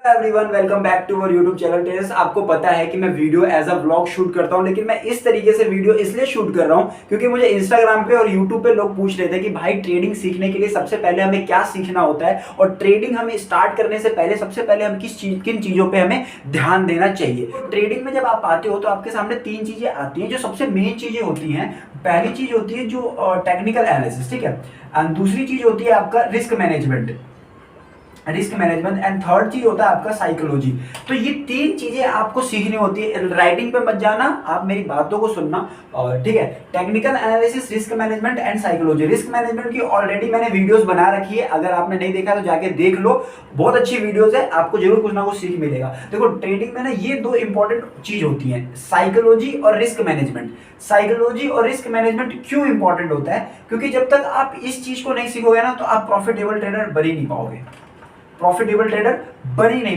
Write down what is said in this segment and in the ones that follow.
Everyone welcome back to our YouTube channel Terrace. आपको पता है कि मैं video as a vlog shoot करता हूं, लेकिन मैं इस तरीके से वीडियो इसलिए शूट कर रहा हूं क्योंकि मुझे इंस्टाग्राम पे और यूट्यूब पे लोग पूछ रहे थे कि भाई ट्रेडिंग सीखने के लिए सबसे पहले हमें क्या सीखना होता है और ट्रेडिंग हमें स्टार्ट करने से पहले सबसे पहले हम किन चीजों पर हमें ध्यान देना चाहिए। तो ट्रेडिंग में जब आप आते हो तो आपके सामने तीन चीजें आती हैं जो सबसे मेन चीजें होती हैं। पहली चीज होती है जो टेक्निकल एनालिसिस, ठीक है, एंड दूसरी चीज होती है आपका रिस्क मैनेजमेंट एंड थर्ड चीज होता है आपका साइकोलॉजी। तो ये तीन चीजें आपको सीखनी होती है। राइटिंग पे मत जाना, आप मेरी बातों को सुनना, और ठीक है। Technical analysis, risk management and psychology. Risk management की ऑलरेडी मैंने वीडियोस बना रखी है, अगर आपने नहीं देखा तो जाके देख लो, बहुत अच्छी वीडियोस है, आपको जरूर कुछ ना कुछ सीख मिलेगा। देखो ट्रेडिंग में ना ये दो इंपॉर्टेंट चीज होती है, साइकोलॉजी और रिस्क मैनेजमेंट। साइकोलॉजी और रिस्क मैनेजमेंट क्यों इंपॉर्टेंट होता है? क्योंकि जब तक आप इस चीज को नहीं सीखोगे ना तो आप प्रॉफिटेबल ट्रेडर बन ही नहीं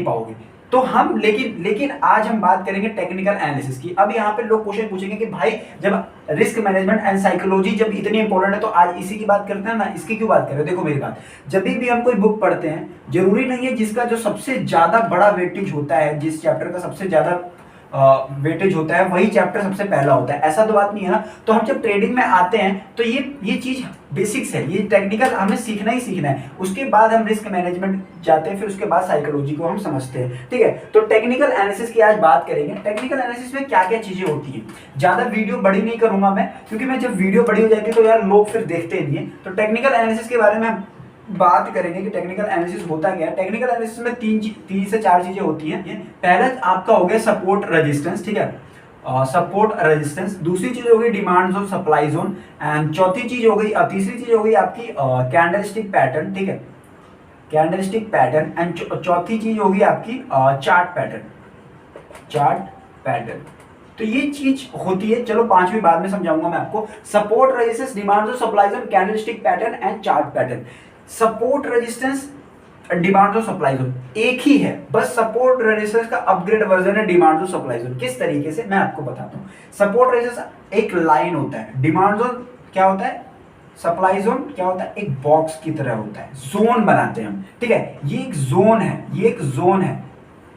पाओगे। तो हम लेकिन आज हम बात करेंगे टेक्निकल एनालिसिस की। अब यहाँ पे लोग क्वेश्चन पूछेंगे कि भाई जब रिस्क मैनेजमेंट एंड साइकोलॉजी जब इतनी इंपॉर्टेंट है तो आज इसी की बात करते हैं ना, इसकी क्यों बात कर रहे हो? देखो मेरी बात, जब भी हम कोई बुक पढ़ते हैं, जरूरी नहीं है जिसका जो सबसे ज्यादा बड़ा वेटेज होता है, जिस चैप्टर का सबसे ज्यादा वेटेज होता है वही चैप्टर सबसे पहला होता है, ऐसा तो बात नहीं है ना। तो हम जब ट्रेडिंग में आते हैं तो ये चीज बेसिक्स है, ये टेक्निकल हमें सीखना ही सीखना है। उसके बाद हम रिस्क मैनेजमेंट जाते हैं, फिर उसके बाद साइकोलॉजी को हम समझते हैं, ठीक है। तो टेक्निकल एनालिसिस की आज बात करेंगे। टेक्निकल एनालिसिस में क्या क्या चीजें होती हैं। ज्यादा वीडियो बड़ी नहीं करूंगा मैं, क्योंकि मैं जब वीडियो बड़ी हो जाती है तो यार लोग फिर देखते नहीं है। तो टेक्निकल एनालिसिस के बारे में बात करेंगे कि टेक्निकल एनालिसिस होता क्या है। टेक्निकल एनालिसिस में तीन से चार चीजें होती हैं। पहला आपका हो गया सपोर्ट रेजिस्टेंस, ठीक है, सपोर्ट रेजिस्टेंस। दूसरी चीज हो गई demand zone, supply zone, and चौथी चीज हो गई, तीसरी चीज हो गई आपकी कैंडलस्टिक पैटर्न, ठीक है, कैंडलस्टिक पैटर्न। एंड चौथी चीज होगी आपकी चार्ट पैटर्न। तो ये चीज होती है, चलो पांचवी बाद में समझाऊंगा मैं आपको। Support resistance, demand zone, supply zone, candlestick pattern and chart pattern. Support resistance, demand zone, supply zone एक ही है, बस सपोर्ट रेजिस्टेंस का अपग्रेड वर्जन है डिमांड जोन, सप्लाई जोन। किस तरीके से मैं आपको बताता हूं। सपोर्ट रेजिस्टेंस एक लाइन होता है, डिमांड जोन क्या होता है, सप्लाई जोन क्या होता है, एक बॉक्स की तरह होता है, जोन बनाते हैं हम, ठीक है। ये एक जोन है,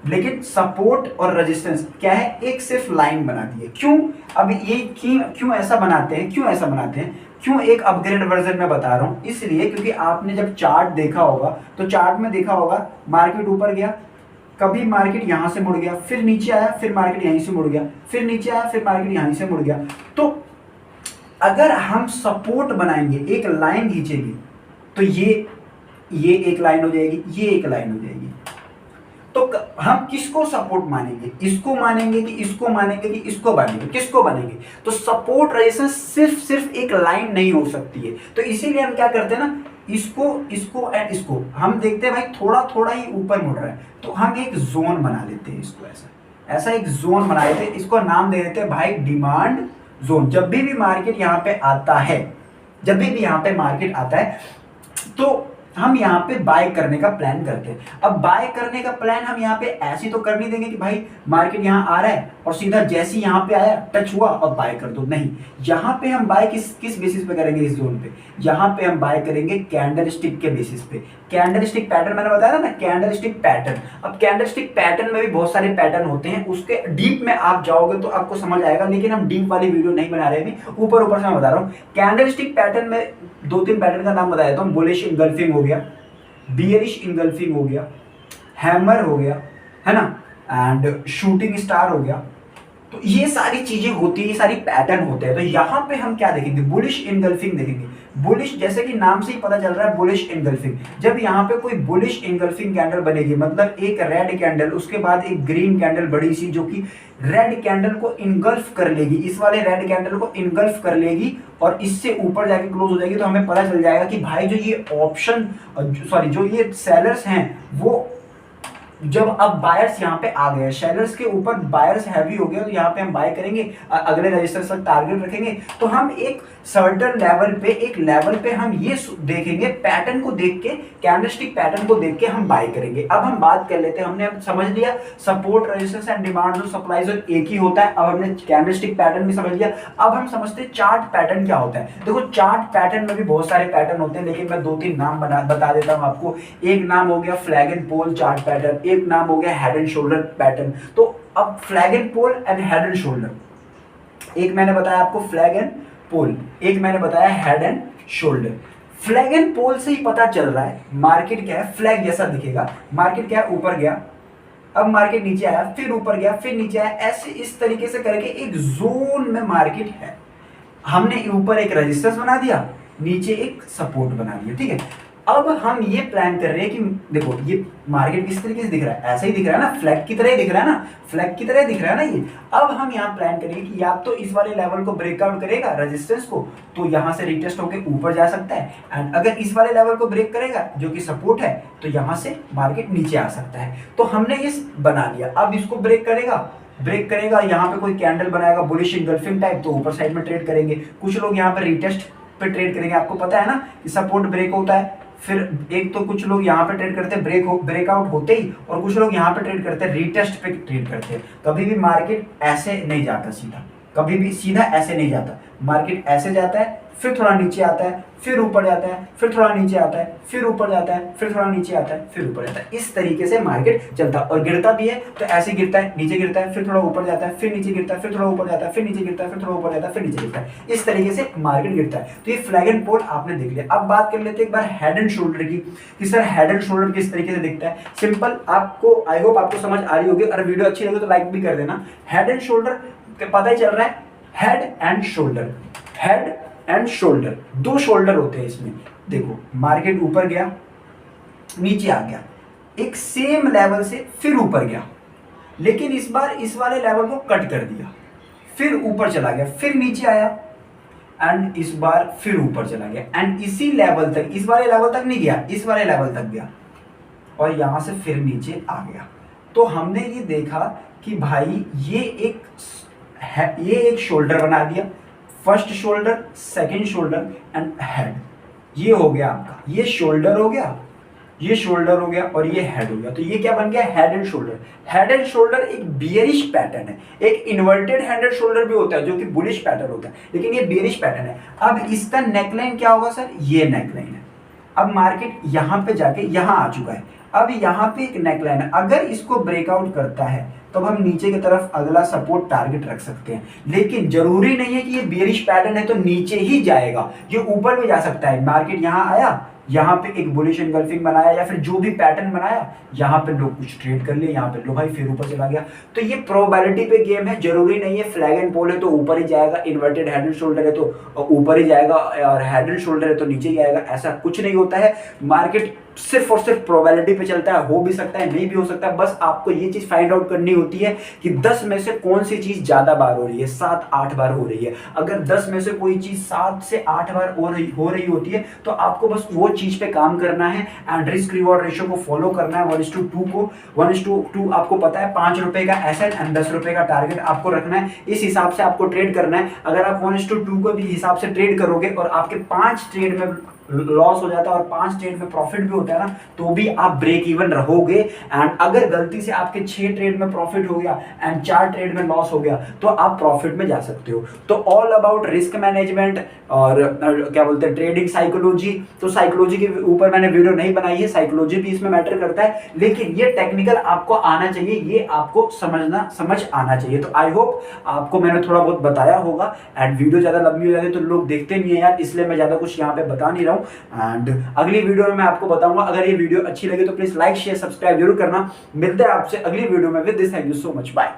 लेकिन सपोर्ट और रेजिस्टेंस क्या है, एक सिर्फ लाइन बना दी है। क्यों? अब ये क्यों ऐसा बनाते हैं, क्यों एक अपग्रेड वर्जन में बता रहा हूं, इसलिए क्योंकि आपने जब चार्ट देखा होगा तो चार्ट में देखा होगा मार्केट ऊपर गया, कभी मार्केट यहां से मुड़ गया, फिर नीचे आया, फिर मार्केट यहीं से मुड़ गया, फिर नीचे आया, फिर मार्केट यहीं से मुड़ गया। तो अगर हम सपोर्ट बनाएंगे, एक लाइन खींचेंगे, तो ये एक लाइन हो जाएगी, ये एक लाइन हो जाएगी। तो हम किसको सपोर्ट मानेंगे, इसको मानेंगे कि इसको मानेंगे कि इसको मानेंगे, किसको बनेंगे? तो सपोर्ट रेजिस्टेंस सिर्फ एक लाइन नहीं हो सकती है। तो इसीलिए हम क्या करते हैं ना, इसको एंड इसको हम देखते हैं भाई थोड़ा ही ऊपर मुड़ रहा है, तो हम एक जोन बना लेते हैं, इसको ऐसा एक जोन बना लेते हैं, इसको नाम दे देते हैं भाई डिमांड जोन। जब भी मार्केट यहाँ पे आता है, तो हम यहाँ पे बाय करने का प्लान करते हैं। अब बाय करने का प्लान हम यहाँ पे ऐसे तो कर नहीं देंगे कि भाई मार्केट यहाँ आ रहा है और सीधा जैसे यहाँ पे आया टच हुआ और बाय कर दो, नहीं। यहाँ पे हम बाय किस बेसिस पे करेंगे, इस जोन पे यहाँ पे हम बाय करेंगे कैंडलस्टिक के बेसिस पे। कैंडलस्टिक पैटर्न मैंने बताया ना, कैंडलस्टिक पैटर्न। अब कैंडलस्टिक पैटर्न में भी बहुत सारे पैटर्न होते हैं, उसके डीप में आप जाओगे तो आपको समझ आएगा, लेकिन हम डीप वाली वीडियो नहीं बना रहे, अभी ऊपर से मैं बता रहा हूँ। कैंडलस्टिक पैटर्न में दो तीन पैटर्न का नाम बता देता हूँ। बुलिश इनगल्फिंग हो गया, बियरिश इनगल्फिंग हो गया, हैमर हो गया, है ना, एंड शूटिंग स्टार हो गया। तो ये सारी चीजें होती है, ये सारी पैटर्न होते हैं। तो यहाँ पे हम क्या देखेंगे, बुलिश इनगल्फिंग देखेंगे। बुलिश जैसे कि नाम से ही पता चल रहा है, बुलिश इनगल्फिंग। जब यहाँ पे कोई बुलिश इनगल्फिंग कैंडल बनेगी, मतलब एक रेड कैंडल, उसके बाद एक ग्रीन कैंडल बड़ी सी, जो कि रेड कैंडल को इनगल्फ कर लेगी, इस वाले रेड कैंडल को इनगल्फ कर लेगी और इससे ऊपर जाके क्लोज हो जाएगी, तो हमें पता चल जाएगा कि भाई जो ये सेलर्स हैं वो जब अब बायर्स यहाँ पे आ गए, सेलर्स के ऊपर बायर्स हैवी हो गए, तो यहाँ पे हम बाय करेंगे, अगले रजिस्टर तक टारगेट रखेंगे। तो हम एक सर्टेन लेवल पे हम ये देखेंगे, पैटर्न को देख के, कैंडलस्टिक पैटर्न को देख के हम बाय करेंगे। अब हम बात कर लेते हैं, हमने अब समझ लिया support resistance and demand zone, supply zone एक ही होता है। अब हमने कैंडलस्टिक पैटर्न भी समझ लिया, अब हम समझते हैं चार्ट पैटर्न क्या होता है। देखो चार्ट पैटर्न में भी बहुत सारे पैटर्न होते हैं, लेकिन मैं दो तीन नाम बता देता हूँ आपको। एक नाम हो गया flag and pole chart pattern, एक नाम हो गया हेड एंड शोल्डर पैटर्न। तो अब flag and pole and head and shoulder, एक मैंने बताया आपको फ्लैग एंड पोल, एक मैंने बताया head and shoulder. Flag and pole से ही पता चल रहा है मार्केट क्या है, फ्लैग जैसा दिखेगा, मार्केट क्या है, ऊपर गया, अब मार्केट नीचे आया, फिर ऊपर गया, फिर नीचे आया, ऐसे इस तरीके से करके एक जोन में मार्केट है। हमने ऊपर एक रेजिस्टेंस बना दिया, नीचे एक सपोर्ट बना दिया, ठीक है। अब हम ये प्लान कर रहे हैं कि देखो ये मार्केट किस तरीके से दिख रहा है, ऐसा ही दिख रहा है ना, फ्लैग की तरह ही दिख रहा है ना, फ्लैग की तरह दिख रहा है ना ये। अब हम यहाँ प्लान करेंगे कि या तो इस वाले लेवल को ब्रेकआउट करेगा रेजिस्टेंस को, तो यहाँ से रिटेस्ट होकर ऊपर जा सकता है, एंड अगर इस वाले लेवल को ब्रेक करेगा जो कि सपोर्ट है, तो यहाँ से मार्केट नीचे आ सकता है। तो हमने ये बना लिया, अब इसको ब्रेक करेगा, यहाँ पे कोई कैंडल बनाएगा बुलिश इंगल्फिंग टाइप, तो ऊपर साइड में ट्रेड करेंगे। कुछ लोग यहाँ पे रिटेस्ट पे ट्रेड करेंगे, आपको पता है ना कि सपोर्ट ब्रेक होता है, फिर एक तो कुछ लोग यहाँ पे ट्रेड करते हैं ब्रेकआउट होते ही, और कुछ लोग यहाँ पे ट्रेड करते हैं रिटेस्ट पे ट्रेड करते हैं। कभी भी मार्केट ऐसे नहीं जाता सीधा, कभी भी सीधा ऐसे नहीं जाता, मार्केट ऐसे जाता है, फिर थोड़ा नीचे आता है, फिर ऊपर जाता है, फिर थोड़ा नीचे आता है, फिर ऊपर जाता है, फिर थोड़ा नीचे आता है, फिर ऊपर जाता है। इस तरीके से मार्केट चलता है। और गिरता भी है तो ऐसे गिरता है, नीचे गिरता है, फिर थोड़ा ऊपर जाता है, फिर नीचे गिरता है, फिर थोड़ा ऊपर जाता है, फिर नीचे गिरता है, फिर थोड़ा ऊपर जाता है, फिर नीचे गिरता है। इस तरीके से मार्केट गिरता है। तो ये फ्लैग एंड पोल आपने देख लिया। अब बात कर लेते हैं एक बार हेड एंड शोल्डर की, कि सर हेड एंड शोल्डर किस तरीके से दिखता है। सिंपल, आपको आई होप आपको समझ आ रही होगी, और वीडियो अच्छी लगे तो लाइक भी कर देना। हेड एंड शोल्डर पता ही चल रहा है, head and shoulder, head and shoulder, दो शोल्डर होते हैं इसमें। देखो मार्केट ऊपर गया, नीचे आ गया, एक सेम लेवल से फिर ऊपर गया, लेकिन इस बार इस वाले लेवल को कट कर दिया, फिर ऊपर चला गया, फिर नीचे आया, एंड इस बार फिर ऊपर चला गया, एंड इसी लेवल तक, इस वाले लेवल तक नहीं गया, इस वाले लेवल तक गया, और यहां से फिर नीचे आ गया। तो हमने ये देखा कि भाई ये एक शोल्डर बना दिया, first shoulder, second shoulder and head. ये हो गया आपका, ये शोल्डर हो गया, ये शोल्डर हो गया, और ये हेड हो गया। तो ये क्या बन गया, head and shoulder. Head and shoulder एक बियरिश पैटर्न है। एक इन्वर्टेड हेड एंड शोल्डर भी होता है जो कि बुलिश पैटर्न होता है, लेकिन ये बियरिश पैटर्न है। अब इसका नेकलाइन क्या होगा सर, ये नेकलाइन है। अब मार्केट यहां पे जाके यहां आ चुका है, अब यहां पे एक नेकलाइन है, अगर इसको ब्रेकआउट करता है तब हम नीचे की तरफ अगला सपोर्ट टारगेट रख सकते हैं। लेकिन जरूरी नहीं है कि ये बियरिश पैटर्न है तो नीचे ही जाएगा, ये ऊपर भी जा सकता है। मार्केट यहां आया, यहाँ पे एक बुलिश एंगल्फिंग बनाया, या फिर जो भी पैटर्न बनाया, यहाँ पे लोग कुछ ट्रेड कर लिए, यहाँ पे लो भाई फिर ऊपर चला गया। तो ये प्रोबेबिलिटी पे गेम है, जरूरी नहीं है फ्लैग एंड पोल है तो ऊपर ही जाएगा, इन्वर्टेड हेड एंड शोल्डर है तो ऊपर ही जाएगा, और हेड एंड शोल्डर है तो नीचे ही आएगा। ऐसा कुछ नहीं होता है। मार्केट सिर्फ और सिर्फ प्रोबेबिलिटी पे चलता है, हो भी सकता है, नहीं भी हो सकता है। बस आपको ये चीज फाइंड आउट करनी होती है कि 10 में से कौन सी चीज ज्यादा बार हो रही है, 7-8 बार हो रही है। अगर 10 में से कोई चीज 7 से 8 बार हो रही होती है, तो आपको बस वो चीज पे काम करना है, एंड रिस्क रिवॉर्ड रेशियो को फॉलो करना है, 1:2 को। 1:2 आपको पता है, 5 रुपए का एसेट एंड 10 रुपए का टारगेट आपको रखना है। इस हिसाब से आपको ट्रेड करना है। अगर आप 1:2 को भी हिसाब से ट्रेड करोगे और आपके 5 ट्रेड में लॉस हो जाता है और 5 ट्रेड में प्रॉफिट भी होता है ना, तो भी आप ब्रेक इवन रहोगे। एंड अगर गलती से आपके 6 ट्रेड में प्रॉफिट हो गया एंड 4 ट्रेड में लॉस हो गया, तो आप प्रॉफिट में जा सकते हो। तो ऑल अबाउट रिस्क मैनेजमेंट और क्या बोलते हैं ट्रेडिंग साइकोलॉजी। तो साइकोलॉजी के ऊपर मैंने वीडियो नहीं बनाई है, साइकोलॉजी भी इसमें मैटर करता है, लेकिन ये टेक्निकल आपको आना चाहिए, ये आपको समझ आना चाहिए। तो आई होप आपको मैंने थोड़ा बहुत बताया होगा। एंड वीडियो ज्यादा लंबी हो जाती है तो लोग देखते नहीं है यार, इसलिए मैं ज्यादा कुछ यहाँ पे बता नहीं रहा हूँ। एंड अगली वीडियो में मैं आपको बताऊंगा। अगर ये वीडियो अच्छी लगे तो प्लीज लाइक शेयर सब्सक्राइब जरूर करना। मिलते हैं आपसे अगली वीडियो में with this, thank you so much, bye.